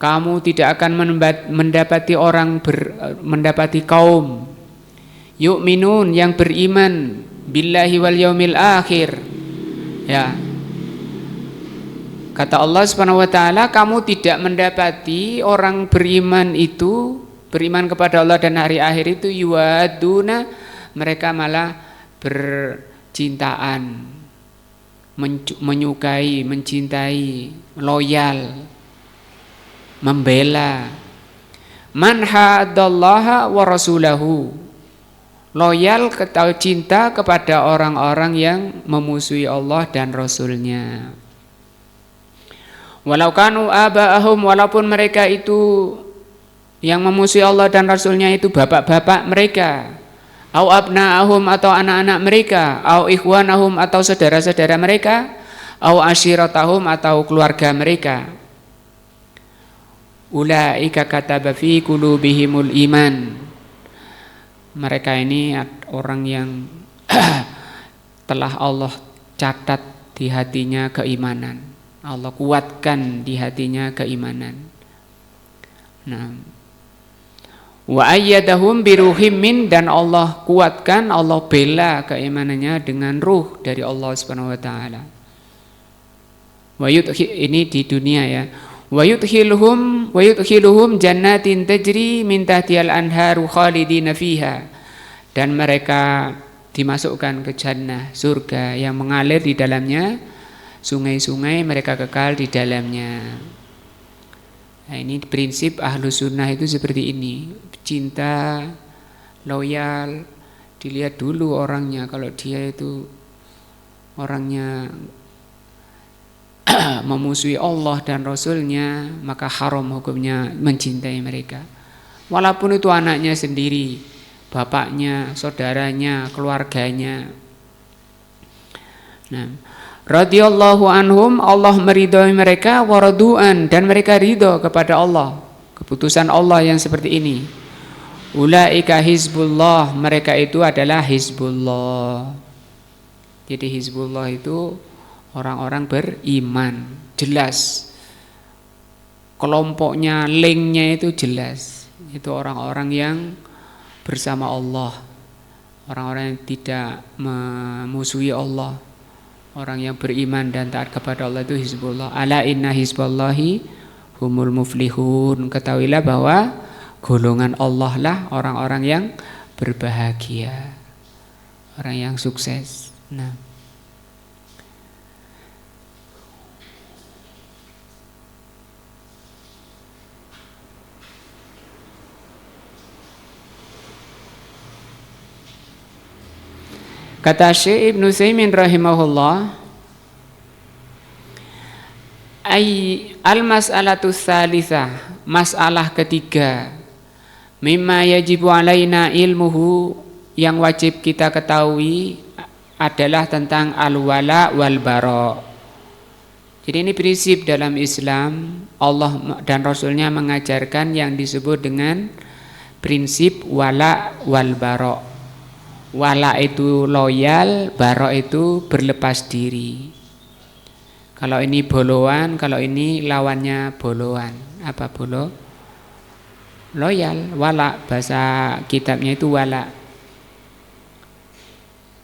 kamu tidak akan mendapati kaum, yu'minun, yang beriman, billahi wal yaumil akhir. Ya, kata Allah Subhanahu wa taala, kamu tidak mendapati orang beriman itu, beriman kepada Allah dan hari akhir itu, yuwaduna, mereka malah bercintaan, menyukai, mencintai, loyal, membela, man haddallaha wa rasulahu, loyal, cinta kepada orang-orang yang memusuhi Allah dan Rasulnya. Walau kanu aba'ahum, walaupun mereka itu yang memusuhi Allah dan Rasulnya itu bapak-bapak mereka, au abna'ahum, atau anak-anak mereka, au ikhwanahum, atau saudara-saudara mereka, au asyiratahum, atau keluarga mereka. Ulaika kataba fi qulubihimul iman, mereka ini orang yang telah Allah catat di hatinya keimanan, Allah kuatkan di hatinya keimanan. Nah, wa ayyadahum biruhim min, dan Allah kuatkan, Allah bela keimanannya dengan ruh dari Allah Subhanahu wa taala. Ini di dunia ya. Wa yudkhiluhum jannatin tajri min tahtihal anharu khalidina fiha, dan mereka dimasukkan ke jannah, surga yang mengalir di dalamnya sungai-sungai, mereka kekal di dalamnya. Nah, ini prinsip ahlu sunnah itu seperti ini, cinta, loyal, dilihat dulu orangnya. Kalau dia itu orangnya memusuhi Allah dan Rasulnya, maka haram hukumnya mencintai mereka, walaupun itu anaknya sendiri, bapaknya, saudaranya, keluarganya. Nah, radhiyallahu anhum, Allah meridhai mereka, waradu'an, dan mereka ridho kepada Allah, keputusan Allah yang seperti ini. Ulaika hizbullah, mereka itu adalah hizbullah. Jadi hizbullah itu orang-orang beriman, jelas kelompoknya, linknya itu jelas, itu orang-orang yang bersama Allah, orang-orang yang tidak memusuhi Allah, orang yang beriman dan taat kepada Allah, itu hizbullah. Ala inna hizballahi humul muflihun, ketahuilah bahwa golongan Allah lah orang-orang yang berbahagia, orang yang sukses. Nah, kata Syekh Ibnu Utsaimin rahimahullah, Al-mas'alatu tsalitsah, masalah ketiga. Mimma yajibu alaina ilmuhu, yang wajib kita ketahui adalah tentang al-wala wal bara. Jadi ini prinsip dalam Islam. Allah dan Rasulnya mengajarkan yang disebut dengan prinsip wala wal bara. Wala itu loyal, bara itu berlepas diri. Kalau ini boloan, kalau ini lawannya boloan. Apa bolo? Loyal, wala, bahasa kitabnya itu wala.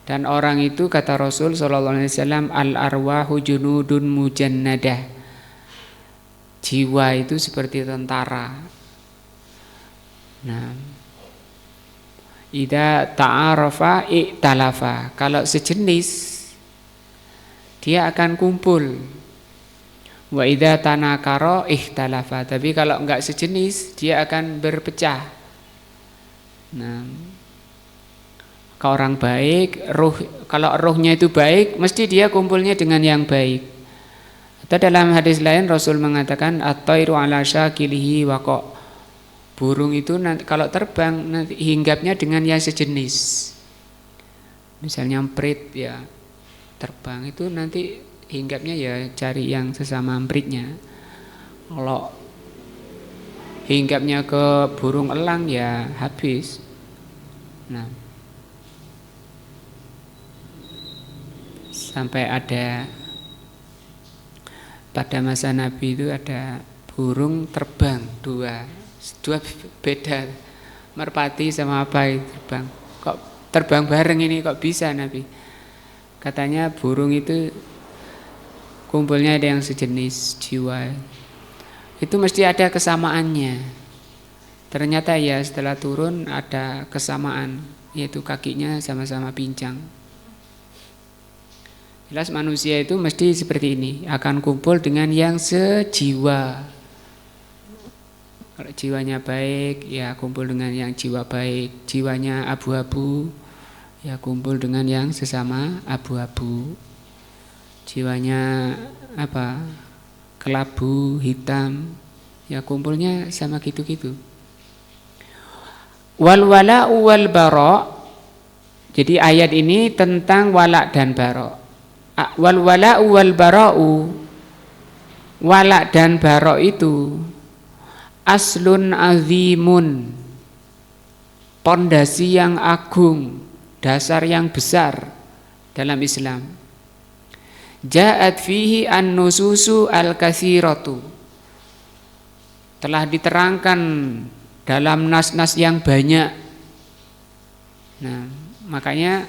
Dan orang itu, kata Rasul SAW, al-arwahu junudun mujannadah. Jiwa itu seperti tentara. Nah, idza ta'arafa i'talafa. Kalau sejenis, dia akan kumpul. Wa idza tanakara ikhtalafa. Tapi kalau enggak sejenis, dia akan berpecah. Nah, kalau orang baik, kalau ruhnya itu baik, mesti dia kumpulnya dengan yang baik. Atau dalam hadis lain Rasul mengatakan at-tairu ala syakilihi waqa. Burung itu nanti kalau terbang nanti hinggapnya dengan yang sejenis. Misalnya emprit ya terbang itu nanti hinggapnya ya cari yang sesama empritnya. Kalau hinggapnya ke burung elang ya habis. Nah, sampai ada pada masa Nabi itu ada burung terbang dua beda, merpati sama apa itu terbang. Kok terbang bareng ini kok bisa Nabi? Katanya burung itu kumpulnya ada yang sejenis jiwa. Itu mesti ada kesamaannya. Ternyata ya setelah turun ada kesamaan, yaitu kakinya sama-sama pincang. Jelas manusia itu mesti seperti ini, akan kumpul dengan yang sejiwa. Kalau jiwanya baik, ya kumpul dengan yang jiwa baik. Jiwanya abu-abu, ya kumpul dengan yang sesama abu-abu. Jiwanya apa? Kelabu, hitam, ya kumpulnya sama gitu-gitu. Wal wala'u wal bara'. Jadi ayat ini tentang wala' dan bara'. Wal wala'u wal bara'u, wala' dan bara' itu aslun azimun, pondasi yang agung, dasar yang besar dalam Islam. Ja'at fihi an-nususu al-katsiratu, telah diterangkan dalam nas-nas yang banyak. Nah, makanya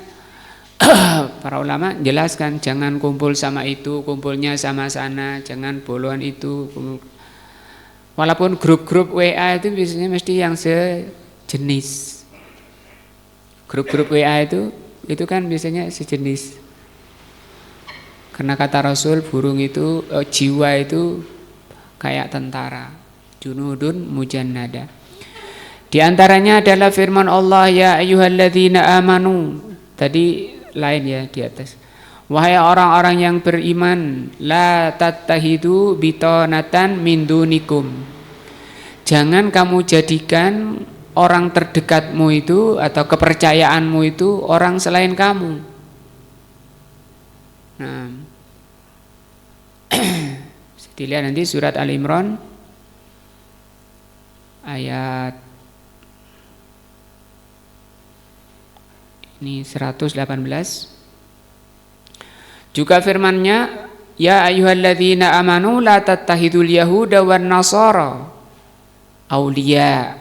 para ulama jelaskan jangan kumpul sama itu, kumpulnya sama sana, jangan boloan itu. Walaupun grup-grup WA itu biasanya mesti yang sejenis. Grup-grup WA itu kan biasanya sejenis. Karena kata Rasul burung itu jiwa itu kayak tentara, junudun mujannada. Di antaranya adalah firman Allah, ya ayyuhalladzina amanu. Tadi lain ya di atas. Wahai orang-orang yang beriman, la tattahidu bitonatan min dunikum. Jangan kamu jadikan orang terdekatmu itu atau kepercayaanmu itu orang selain kamu. Nah, dilihat nanti surat Al-Imran ayat ini 118. Juga firman-Nya, ya ayyuhalladzina amanu la tattahidul yahuda wan nasara auliya.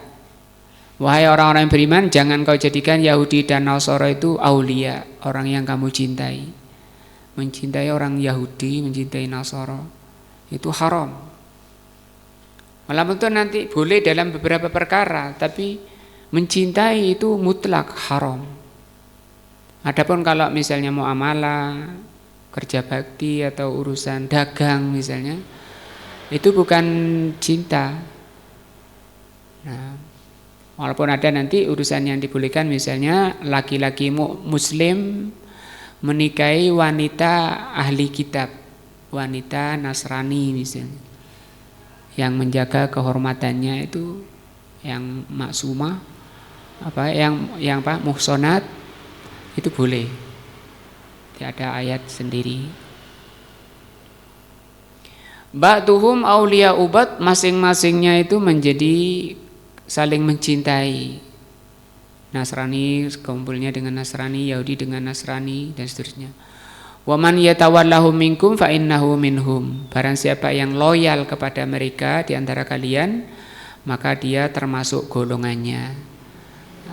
Wahai orang-orang yang beriman, jangan kau jadikan Yahudi dan Nasara itu aulia, orang yang kamu cintai. Mencintai orang Yahudi, mencintai Nasara itu haram. Walaupun itu nanti boleh dalam beberapa perkara, tapi mencintai itu mutlak haram. Adapun kalau misalnya muamalah, kerja bakti atau urusan dagang misalnya, itu bukan cinta. Nah, walaupun ada nanti urusan yang dibolehkan, misalnya laki-laki muslim menikahi wanita ahli kitab, wanita Nasrani misalnya, yang menjaga kehormatannya itu yang maksumah, yang muhsonat, itu boleh. Tidak ada ayat sendiri. Ba'duhum auliya ubat, masing-masingnya itu menjadi saling mencintai. Nasrani kumpulnya dengan Nasrani, Yahudi dengan Nasrani, dan seterusnya. Wa man yatawallahu minkum fa innahu minhum. Barang siapa yang loyal kepada mereka di antara kalian, maka dia termasuk golongannya.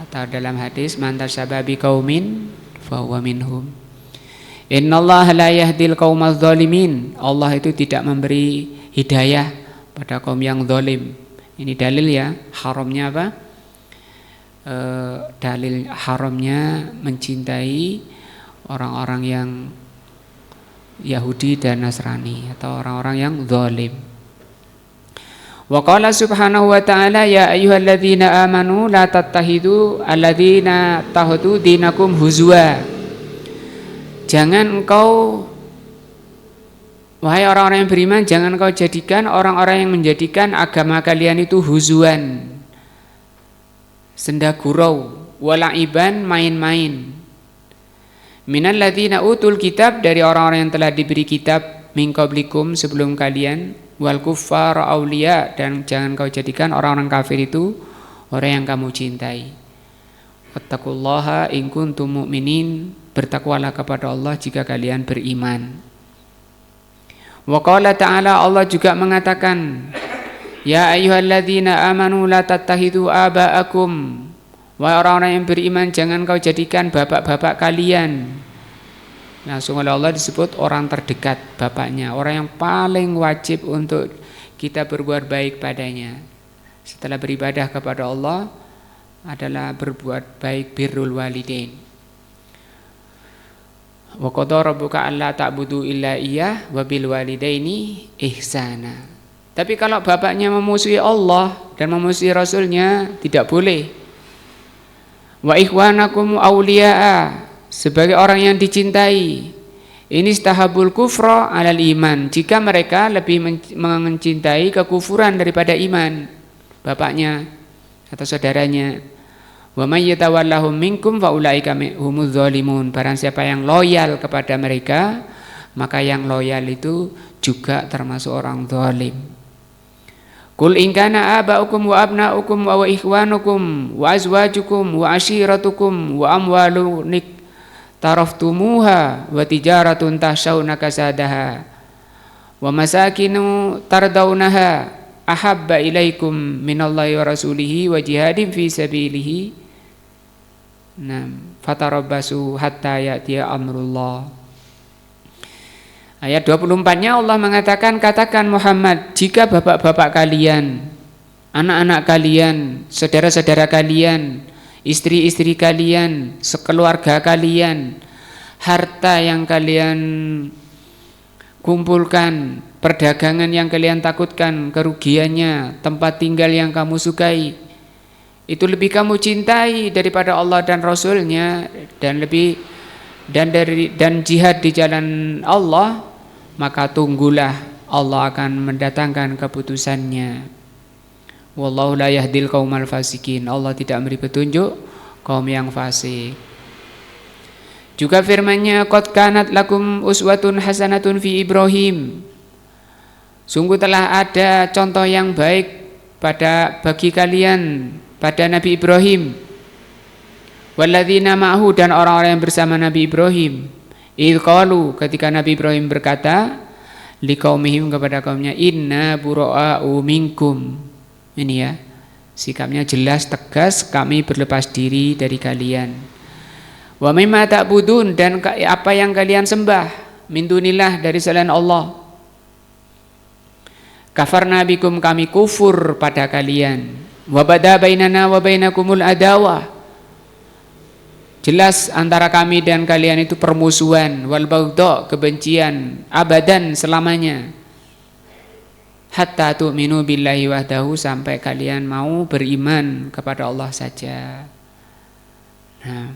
Atau dalam hadis, man tasyababi qaumin fa huwa minhum. Innallaha la yahdil qaumaz zalimin. Allah itu tidak memberi hidayah pada kaum yang zalim. Ini dalil ya, haramnya apa? Dalil haramnya mencintai orang-orang yang Yahudi dan Nasrani atau orang-orang yang zalim. Wa qala subhanahu wa ta'ala ya ayyuhalladzina amanu la tattahidu alladzina tahadu dinakum huzwa. Jangan engkau, wahai orang-orang yang beriman, jangan engkau jadikan orang-orang yang menjadikan agama kalian itu huzuan, senda gurau, wala'iban, main-main. Minal ladzina utul kitab, dari orang-orang yang telah diberi kitab, min qablikum, sebelum kalian, wal kuffar auliya, dan jangan kau jadikan orang-orang kafir itu orang yang kamu cintai. Wattaqullaha in kuntum mu'minin, bertakwalah kepada Allah jika kalian beriman. Wa qala ta'ala, Allah juga mengatakan, ya ayyuhalladzina amanu la tattahidu aba'akum. Wahai orang-orang yang beriman, jangan kau jadikan bapak-bapak kalian. Langsung oleh Allah disebut orang terdekat, bapaknya, orang yang paling wajib untuk kita berbuat baik padanya setelah beribadah kepada Allah adalah berbuat baik, birrul walidain. Wa qadara rabbuka alla ta'budu illa iyyah wa bil walidaini ihsana. Tapi kalau bapaknya memusuhi Allah dan memusuhi Rasulnya, tidak boleh. Wa ikhwanakum awliya'a, sebagai orang yang dicintai. Ini istahabul kufra alal iman, jika mereka lebih mencintai kekufuran daripada iman, bapaknya atau saudaranya. Wa may yatawallahum minkum fa ulaika humuz zalimun. Barang siapa yang loyal kepada mereka, maka yang loyal itu juga termasuk orang zalim. Qul in kana aba'ukum wa abna'ukum wa ikhwanukum wa azwajukum wa ashiratukum wa amwalun taraftumuha wa tijaratun tahshawna kasadaha wa masakinu tardawnaha ahabba ilaikum minallahi wa rasulihi wa jihadin fi sabilihi fatarabbasu hatta ya'tiya amrullah. Ayat 24-nya Allah mengatakan, katakan Muhammad, jika bapak-bapak kalian, anak-anak kalian, saudara-saudara kalian, istri-istri kalian, sekeluarga kalian, harta yang kalian kumpulkan, perdagangan yang kalian takutkan kerugiannya, tempat tinggal yang kamu sukai, itu lebih kamu cintai daripada Allah dan Rasulnya, dan jihad di jalan Allah, maka tunggulah Allah akan mendatangkan keputusannya. Wallahu la yahdil qaumal fasikin. Allah tidak memberi petunjuk kaum yang fasik. Juga firman-Nya, qad kanat lakum uswatun hasanatun fi Ibrahim. Sungguh telah ada contoh yang baik bagi kalian pada Nabi Ibrahim. Walladzina ma'ahu, dan orang-orang yang bersama Nabi Ibrahim. Idh qalu, ketika Nabi Ibrahim berkata liqaumihim, kepada kaumnya, inna bura'u minkum. Ini ya, sikapnya jelas, tegas, kami berlepas diri dari kalian. Wa mimma ta'budun, dan apa yang kalian sembah min dunillah, dari selain Allah. Kafarna bikum, kami kufur pada kalian. Wa bada bainana wa bainakumul adawah, jelas antara kami dan kalian itu permusuhan, wal baghdha, kebencian, abadan, selamanya. Hatta tu'minu billahi wahdahu, sampai kalian mau beriman kepada Allah saja. Nah,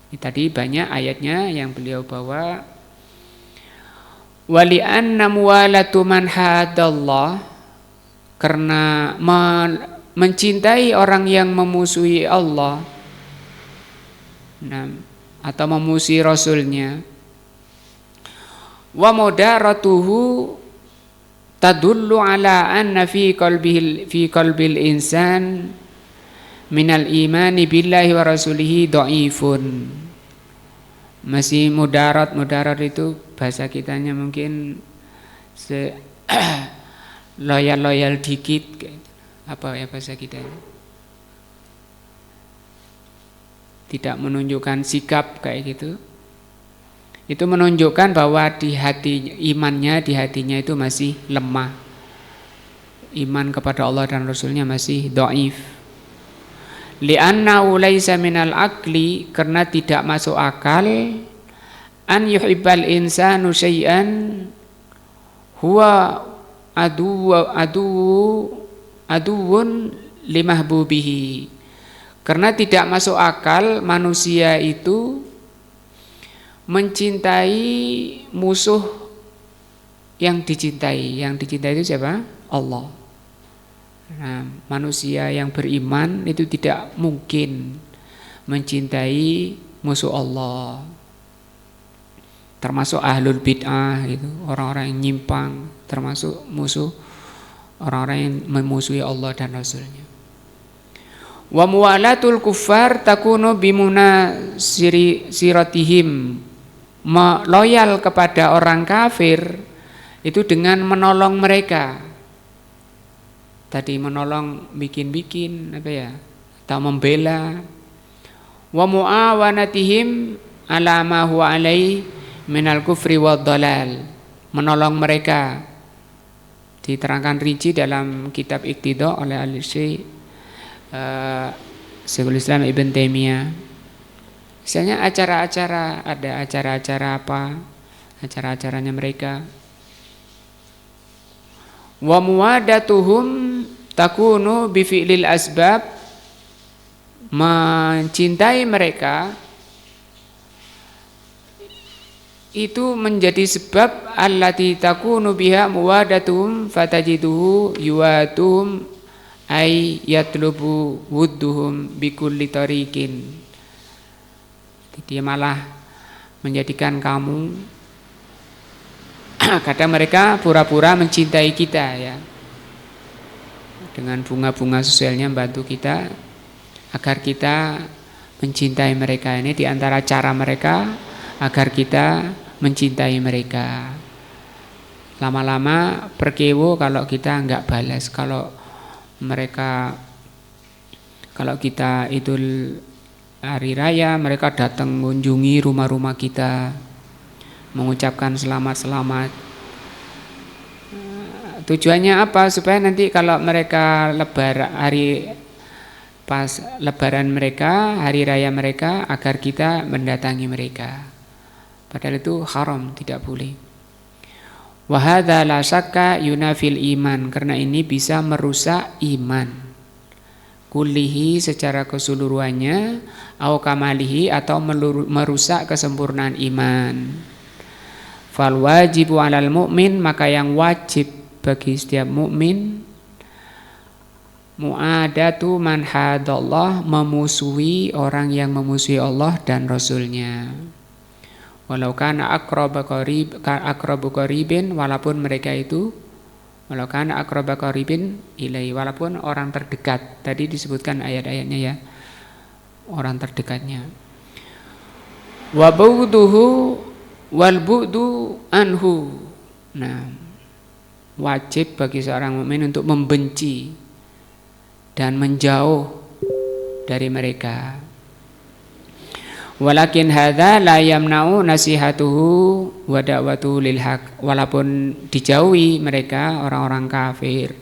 ini tadi banyak ayatnya yang beliau bawa Wali anna muwalatu man hadallah, karena mencintai orang yang memusuhi Allah, nah, atau memusuhi Rasulnya, wa mudaratuhu tadullu ala anna fi qalbil insan minal imani billahi wa rasulihi dhaifun. Masih mudarat itu bahasa kitanya mungkin loyal dikit, apa ya bahasa kitanya, tidak menunjukkan sikap kayak gitu. Itu menunjukkan bahwa di hatinya itu masih lemah. Iman kepada Allah dan Rasulnya masih dhaif. Li'annahu laisa minal aqli, karena tidak masuk akal, an yuhibbal insanu syai'an huwa aduwwun limahbubihi. Karena tidak masuk akal manusia itu mencintai musuh yang dicintai. Yang dicintai itu siapa? Allah. Nah, manusia yang beriman itu tidak mungkin mencintai musuh Allah, termasuk ahlul bid'ah gitu, orang-orang yang nyimpang, termasuk musuh orang-orang yang memusuhi Allah dan Rasulnya. Wa muwalatul kuffar takunu bimuna siratihim, loyal kepada orang kafir itu dengan menolong mereka. Tadi menolong, bikin apa ya, atau membela. Wa muawanatihim ala ma huwa alai minal kufri wad dalal, menolong mereka. Diterangkan rinci dalam kitab Iqtida oleh Al-Syekh Syekhul Islam Ibn Taimiyah. Misalnya acara-acara, ada acara-acara apa, acara-acaranya mereka. Wa muwadatuhum takunu bifi'lil asbab, mencintai mereka itu menjadi sebab allati takunu biha muwadatuhum fatajiduhu yuwatuhum ay yatlubu wudduhum bikulli tariqin. Dia malah menjadikan kamu kadang mereka pura-pura mencintai kita ya, dengan bunga-bunga sosialnya membantu kita agar kita mencintai mereka. Ini diantara cara mereka agar kita mencintai mereka. Lama-lama perkewo kalau kita enggak balas. Kalau kita Idul hari raya, mereka datang mengunjungi rumah-rumah kita, mengucapkan selamat-selamat. Tujuannya apa? Supaya nanti kalau mereka pas lebaran mereka, hari raya mereka, agar kita mendatangi mereka. Padahal itu haram, tidak boleh. Wa hadza la syakka yunafil iman, karena ini bisa merusak iman kullihi secara keseluruhannya, au kamalihi atau merusak kesempurnaan iman. Fal wajibu 'alal mu'min, maka yang wajib bagi setiap mukmin, mu'adatu man hadallah, memusuhi orang yang memusuhi Allah dan Rasulnya. Walau kana aqrabu qaribin, walaupun mereka itu walau kana aqrabu qaribin ilai, walaupun orang terdekat. Tadi disebutkan ayat-ayatnya ya, orang terdekatnya. Wa bu'duhu wal bu'du anhu. Nah, wajib bagi seorang mukmin untuk membenci dan menjauh dari mereka. Walakin hadza la yamna'u nasihatuhu wa da'watuhu lil haq, walaupun dijauhi mereka, orang-orang kafir,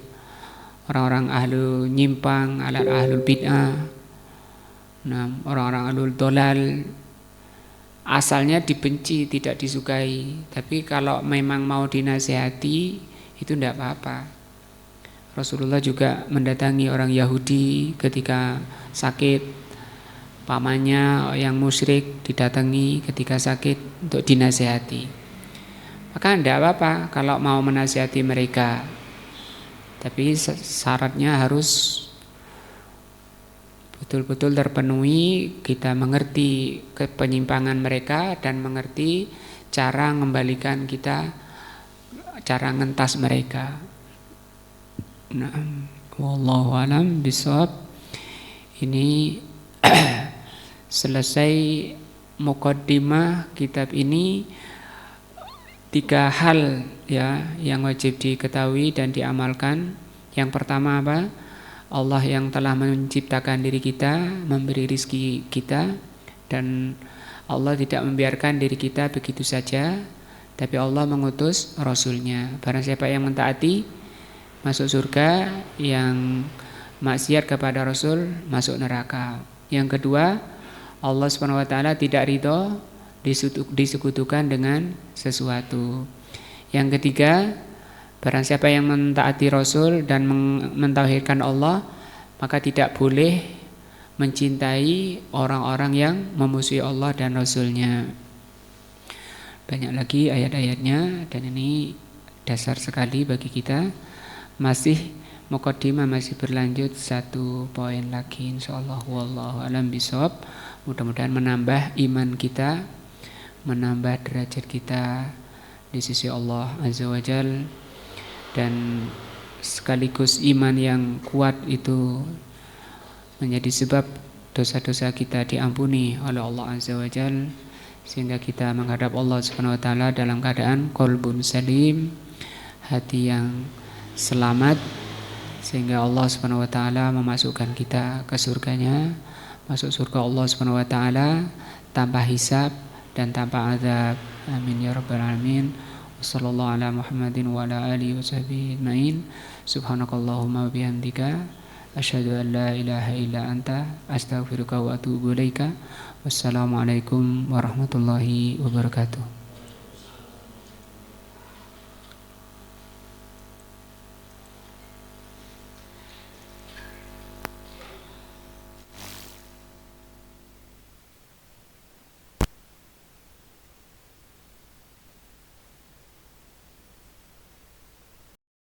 orang-orang ahlu nyimpang, ahlul bid'ah, nah, orang-orang ahlul dolal, asalnya dibenci, tidak disukai. Tapi kalau memang mau dinasihati, itu tidak apa-apa. Rasulullah juga mendatangi orang Yahudi ketika sakit, pamannya yang musyrik didatangi ketika sakit untuk dinasihati. maka tidak apa-apa kalau mau menasihati mereka. Tapi syaratnya harus betul-betul terpenuhi, kita mengerti penyimpangan mereka dan mengerti cara mengembalikan kita, cara ngentas mereka. Nah, wallahu alam bishawab. Ini selesai muqaddimah kitab ini. 3 hal ya yang wajib diketahui dan diamalkan. Yang pertama apa? Allah yang telah menciptakan diri kita, memberi rizki kita, dan Allah tidak membiarkan diri kita begitu saja, tapi Allah mengutus Rasulnya. Barang siapa yang mentaati masuk surga, yang maksiat kepada Rasul masuk neraka. Yang kedua, Allah SWT tidak ridho disekutukan dengan sesuatu. Yang ketiga, barang siapa yang mentaati Rasul dan mentauhidkan Allah, maka tidak boleh mencintai orang-orang yang memusuhi Allah dan Rasulnya. Banyak lagi ayat-ayatnya dan ini dasar sekali bagi kita. Masih muqaddimah masih berlanjut 1 poin lagi insyaallah. Wallahu alam bishawab. Mudah-mudahan menambah iman kita, menambah derajat kita di sisi Allah Azza wa Jalla, dan sekaligus iman yang kuat itu menjadi sebab dosa-dosa kita diampuni oleh Allah Azza wa Jalla, sehingga kita menghadap Allah Subhanahu wa taala dalam keadaan qalbun salim, hati yang selamat, sehingga Allah Subhanahu wa taala memasukkan kita ke surganya, masuk surga Allah Subhanahu wa taala tanpa hisab dan tanpa azab. Amin ya rabbal alamin. Wassallallahu ala Muhammadin wa ala alihi washabbihi ajmain. Subhanakallahumma wa bihamdika asyhadu an la ilaha illa anta astaghfiruka wa atubu ilaika. Wassalamualaikum warahmatullahi wabarakatuh.